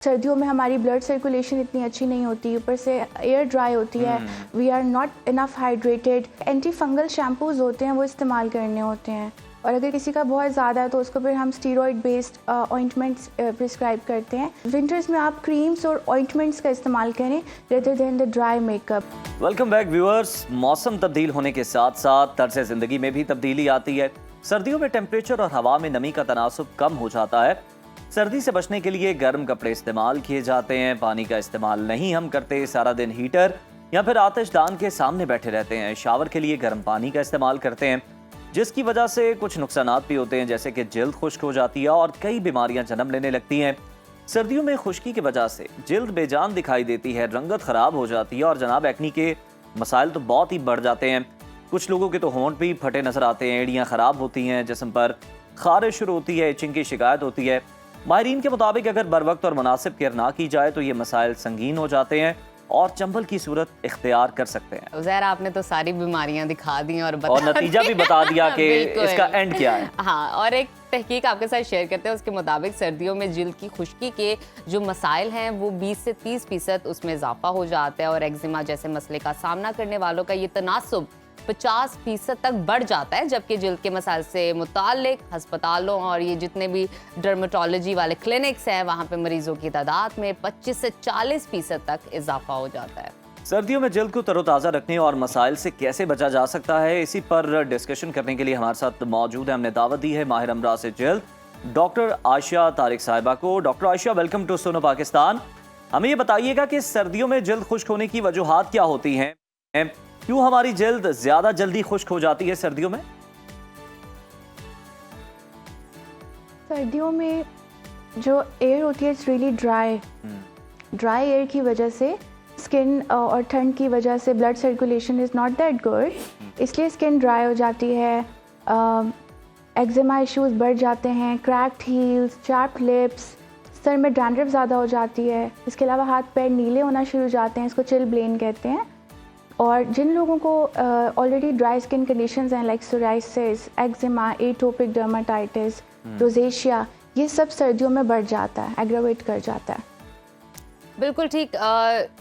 सर्दियों में हमारी ब्लड सर्कुलेशन इतनी अच्छी नहीं होती, ऊपर से एयर ड्राई होती है, we are not enough hydrated. Anti fungal shampoos होते हैं वो इस्तेमाल करने होते हैं, और अगर किसी का बहुत ज़्यादा है तो उसको फिर हम स्टीरॉयड बेस्ड ऑइंटमेंट्स प्रिस्क्राइब करते हैं। विंटर्स में आप क्रीम्स और ऑइंटमेंट्स का इस्तेमाल करें rather than the dry makeup. Welcome back viewers. मौसम तब्दील होने के साथ साथ तर्ज ज़िंदगी में भी तब्दीली आती है। सर्दियों में टेम्परेचर और हवा में नमी का तनासुब कम हो जाता है। सर्दी से बचने के लिए गर्म कपड़े इस्तेमाल किए जाते हैं, पानी का इस्तेमाल नहीं हम करते, सारा दिन हीटर या फिर आतिशदान के सामने बैठे रहते हैं। शावर के लिए गर्म पानी का इस्तेमाल करते हैं, जिसकी वजह से कुछ नुकसानात भी होते हैं, जैसे कि जिल्द खुश्क हो जाती है और कई बीमारियां जन्म लेने लगती हैं। सर्दियों में खुश्की की वजह से जिल्द बेजान दिखाई देती है, रंगत खराब हो जाती है और जनाब एक्नी के मसाइल तो बहुत ही बढ़ जाते हैं। कुछ लोगों के तो होंठ भी फटे नजर आते हैं, एड़ियाँ खराब होती हैं, जिस्म पर खारिश शुरू होती है, इचिंग की शिकायत होती है। माहिरीन के मुताबिक अगर बर वक्त और मुनासिब केयर ना की जाए तो ये मसाइल संगीन हो जाते हैं और चंबल की सूरत इख्तियार कर सकते हैं। उज़ैर, आपने तो सारी बीमारियां दिखा दी और नतीजा भी बता दिया कि इसका एंड क्या है। हाँ, और एक तहकीक आपके साथ शेयर करते हैं। उसके मुताबिक सर्दियों में जिल्द की खुश्की के जो मसाइल हैं वो 20 से 30% उसमें इजाफा हो जाता है, और एक्जिमा जैसे मसले का सामना करने वालों का ये तनासुब 50% तक बढ़ जाता है, जबकि जिल्द के मसाइल से मुताल्लिक हस्पतालों और ये जितने भी डर्मेटोलॉजी वाले क्लिनिक्स हैं वहाँ पे मरीजों की तादाद में 25 से 40% तक इजाफा हो जाता है। सर्दियों में जिल्द को तरोताज़ा रखने और मसाइल से कैसे बचा जा सकता है, इसी पर डिस्कशन करने के लिए हमारे साथ मौजूद है, हमने दावत दी है माहिर अमराज से जिल्द डॉक्टर आयशा तारिक साहिबा को। डॉक्टर आयशा, वेलकम टू सुनो पाकिस्तान। हमें ये बताइएगा कि सर्दियों में जिल्द खुश्क होने की वजूहात क्या होती हैं, क्यों हमारी जिल्द ज्यादा जल्दी खुश्क हो जाती है सर्दियों में? सर्दियों में जो एयर होती है इट्स रियली ड्राई एयर की वजह से स्किन और ठंड की वजह से blood circulation is not that good, इसलिए स्किन ड्राई हो जाती है, एक्जिमा इश्यूज बढ़ जाते हैं, cracked heels, chapped lips, sir में डैंड्रफ ज़्यादा हो जाती है। इसके अलावा हाथ पैर नीले होना शुरू हो जाते हैं, इसको चिलब्लेन कहते हैं। और जिन लोगों को ऑलरेडी ड्राई स्किन कंडीशंस हैं like psoriasis, eczema, atopic dermatitis, rosacea, ये सब सर्दियों में बढ़ जाता है, एग्रावेट कर जाता है। बिल्कुल ठीक।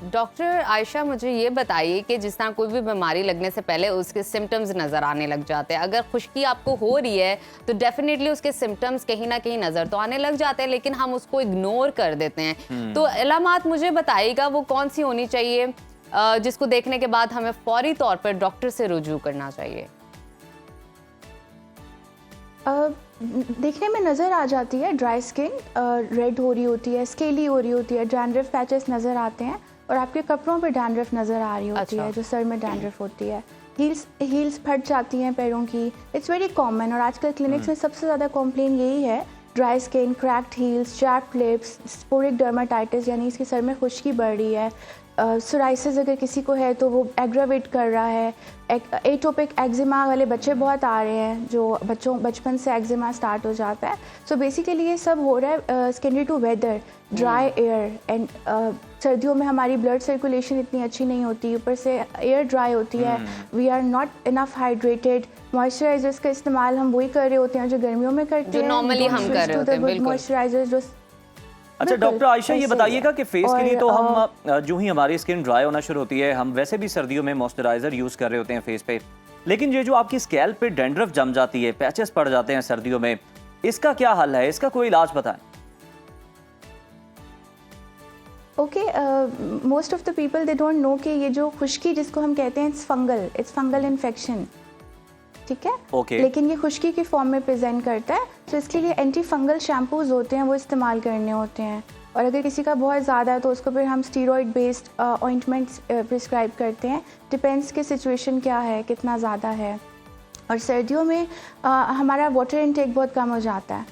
डॉक्टर आयशा, मुझे ये बताइए कि जिस तरह कोई भी बीमारी लगने से पहले उसके सिम्टम्स नज़र आने लग जाते हैं। अगर खुश्की आपको हो रही है तो डेफिनेटली उसके सिम्टम्स कहीं ना कहीं नज़र तो आने लग जाते हैं, लेकिन हम उसको इग्नोर कर देते हैं। तो अलामात मुझे बताइएगा वो कौन सी होनी चाहिए जिसको देखने के बाद हमें फौरी तौर पर डॉक्टर से रुजू करना चाहिए? देखने में नज़र आ जाती है ड्राई स्किन, रेड हो रही होती है, स्केली हो रही होती है, डैंड्रफ पैचेस नज़र आते हैं और आपके कपड़ों पे डैंड्रफ नज़र आ रही होती है, जो सर में डैंड्रफ होती है। हील्स फट जाती हैं पैरों की, इट्स वेरी कॉमन। और आजकल क्लिनिक्स में सबसे ज़्यादा कॉम्प्लेन यही है, dry skin, cracked heels, chapped lips, sporic dermatitis यानी इसके सर में खुश्की बढ़ रही है। सोराइसिस अगर किसी को है तो वो एग्रावेट कर रहा है। एटोपिक एक्जिमा वाले बच्चे बहुत आ रहे हैं, जो बचपन से एक्जिमा स्टार्ट हो जाता है। सो बेसिकली ये सब हो रहा है skin due to weather, dry air and सर्दियों में हमारी ब्लड सर्कुलेशन इतनी अच्छी नहीं होती, ऊपर से एयर ड्राई होती है, we are not enough hydrated. Moisturisers का इस्तेमाल हम वही कर रहे होते हैं जो गर्मियों में करते हैं, नॉर्मली हम कर रहे होते हैं, बिल्कुल। मॉइस्चराइजर्स जो अच्छा डॉक्टर आयशा, ये बताइएगा कि फेस के लिए तो हम जो ही हमारी स्किन ड्राई होना शुरू होती है, हम वैसे भी सर्दियों में मॉइस्चराइजर यूज कर रहे होते हैं फेस पे, लेकिन ये जो आपकी स्कैल्प पे डैंड्रफ जम जाती है, पैचेस पड़ जाते हैं सर्दियों में, इसका क्या हल है, इसका कोई इलाज बताएं? Okay, most of the people they don't know कि ये जो खुश्की जिसको हम कहते हैं इट्स फंगल इन्फेक्शन, ठीक है? okay. लेकिन ये खुश्की की फॉर्म में प्रेजेंट करता है, तो इसके लिए एंटी फंगल शैम्पूज होते हैं वो इस्तेमाल करने होते हैं। और अगर किसी का बहुत ज़्यादा है तो उसको फिर हम स्टीरॉयड बेस्ड ऑइंटमेंट्स प्रिस्क्राइब करते हैं, डिपेंड्स कि सिचुएशन क्या है, कितना ज़्यादा है। और सर्दियों में हमारा वाटर इनटेक बहुत कम हो जाता है,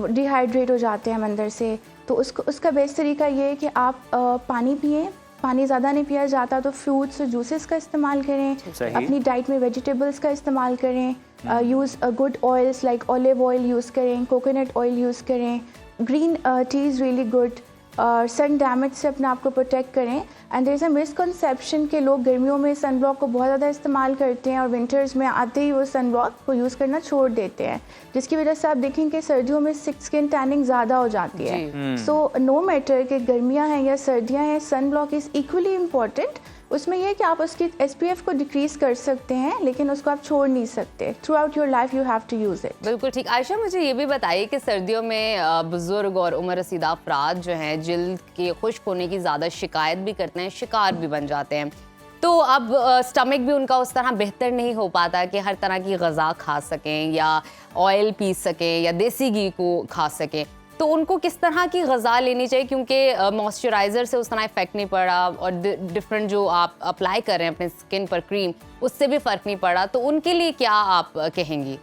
डिहाइड्रेट हो जाते हैं हम अंदर से, तो उसका बेस्ट तरीका ये है कि आप पानी पिएं। पानी ज़्यादा नहीं पिया जाता तो फ्रूट्स और जूसेस का इस्तेमाल करें, अपनी डाइट में वेजिटेबल्स का इस्तेमाल करें, use good oils like olive oil use करें, कोकोनट ऑयल यूज़ करें, green tea is really good, और सन डैमेज से अपने आप को प्रोटेक्ट करें। And there is a misconception कि लोग गर्मियों में सन ब्लॉक को बहुत ज़्यादा इस्तेमाल करते हैं और विंटर्स में आते ही वो सन ब्लॉक को यूज़ करना छोड़ देते हैं, जिसकी वजह से आप देखेंगे कि सर्दियों में स्किन टैनिंग ज़्यादा हो जाती है। सो नो मैटर कि गर्मियाँ हैं या सर्दियाँ हैं, sun block is equally important. उसमें यह है कि आप उसकी SPF को डिक्रीज कर सकते हैं, लेकिन उसको आप छोड़ नहीं सकते। Throughout your life you have to use it. बिल्कुल ठीक। आयशा, मुझे ये भी बताइए कि सर्दियों में बुजुर्ग और उम्र रसीदा अफराद जो हैं जिल्द के खुश्क होने की ज़्यादा शिकायत भी करते हैं, शिकार भी बन जाते हैं। तो अब स्टमक भी उनका उस तरह बेहतर नहीं हो पाता कि हर तरह की गज़ा खा सकें या ऑयल पी सकें या देसी घी को खा सकें। तो उनको किस तरह की गज़ा लेनी चाहिए, क्योंकि मॉइस्चराइज़र से उस तरह इफेक्ट नहीं पड़ा और डिफरेंट जो आप अप्लाई कर रहे हैं अपने स्किन पर क्रीम, उससे भी फ़र्क नहीं पड़ा, तो उनके लिए क्या आप कहेंगी?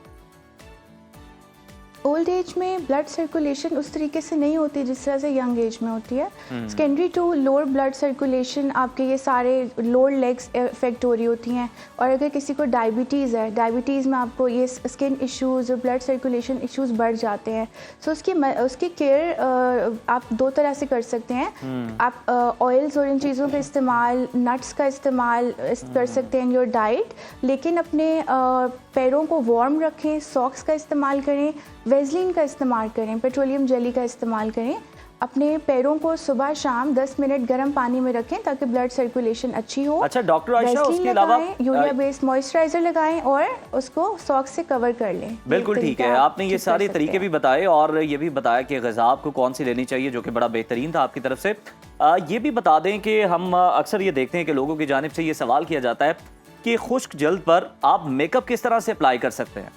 ओल्ड एज में ब्लड सर्कुलेशन उस तरीके से नहीं होती जिस तरह से यंग एज में होती है। Secondary to lower blood circulation आपके ये सारे लोअर लेग्स इफेक्ट हो रही होती हैं। और अगर किसी को डायबिटीज़ है, डायबिटीज़ में आपको ये स्किन इश्यूज़ और ब्लड सर्कुलेशन इश्यूज़ बढ़ जाते हैं। सो उसकी केयर आप दो तरह से कर सकते हैं। आप ऑयल्स और इन चीज़ों का इस्तेमाल, नट्स का इस्तेमाल कर सकते हैं इन योर डाइट, लेकिन अपने पैरों को वार्म रखें, सॉक्स का इस्तेमाल करें, वेज़लिन का इस्तेमाल करें, पेट्रोलियम जेली का इस्तेमाल करें। अपने पैरों को सुबह शाम 10 मिनट गर्म पानी में रखें ताकि ब्लड सर्कुलेशन अच्छी हो। अच्छा डॉक्टर आयशा, उसके अलावा यूरिया बेस्ड मॉइस्चराइजर लगाएं और उसको सॉक्स से कवर कर लें। बिल्कुल ठीक है, आपने ये सारे तरीके भी बताए और ये भी बताया कि ग़िज़ा आपको कौन सी लेनी चाहिए, जो कि बड़ा बेहतरीन था आपकी तरफ से। ये भी बता दें कि हम अक्सर ये देखते हैं कि लोगों की जानिब से ये सवाल किया जाता है कि खुश्क जल्द पर आप मेकअप किस तरह से अप्लाई कर सकते हैं?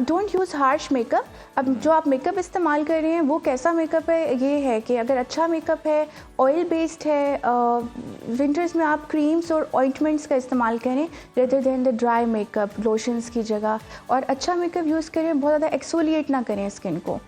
Don't use harsh makeup. अब जो आप मेकअप इस्तेमाल कर रहे हैं वो कैसा मेकअप है, ये है कि अगर अच्छा मेकअप है, ऑयल बेस्ड है, विंटर्स में आप क्रीम्स और ऑइंटमेंट्स का इस्तेमाल करें rather than the dry makeup, lotions की जगह। और अच्छा मेकअप यूज़ करें, बहुत ज़्यादा एक्सफोलिएट ना करें स्किन को,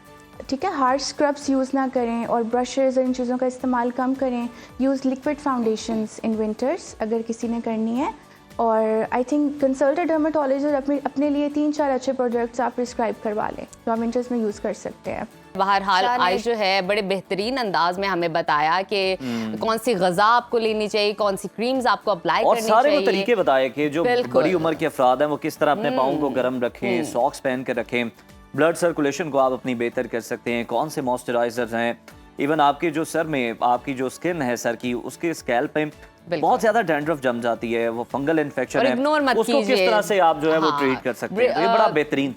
ठीक है। हार्श स्क्रब्स यूज़ ना करें और ब्रशेज़ और इन चीज़ों का इस्तेमाल कम करें। Use liquid foundations in winters अगर किसी ने करनी है। और I think consult a dermatologist, अपने लिए 3-4 अच्छे प्रोडक्ट्स आप प्रिस्क्राइब करवा लें जो आप विंटर्स में यूज़ कर सकते हैं। बहरहाल आयश जो है बड़े बेहतरीन अंदाज में हमें बताया कि कौन सी गज़ा आपको लेनी चाहिए, कौन सी क्रीम्स आपको अप्लाई करनी चाहिए, और सारे वो तरीके बताए कि जो बड़ी उम्र के अफराद हैं वो किस तरह अपने पाँव को गर्म रखें, सॉक्स पहन कर रखें, ब्लड सर्कुलेशन को आप अपनी बेहतर कर सकते हैं, कौन से मॉइस्चराइजर्स हैं, इवन आपके जो सर में आपकी जो स्किन है सर की, उसके स्कैल्प पे बहुत ज्यादा डैंड्रफ जम जाती है, वो फंगल इन्फेक्शन है, उसको किस तरह से आप जो है वो ट्रीट कर सकते हैं। तो ये बड़ा बेहतरीन था।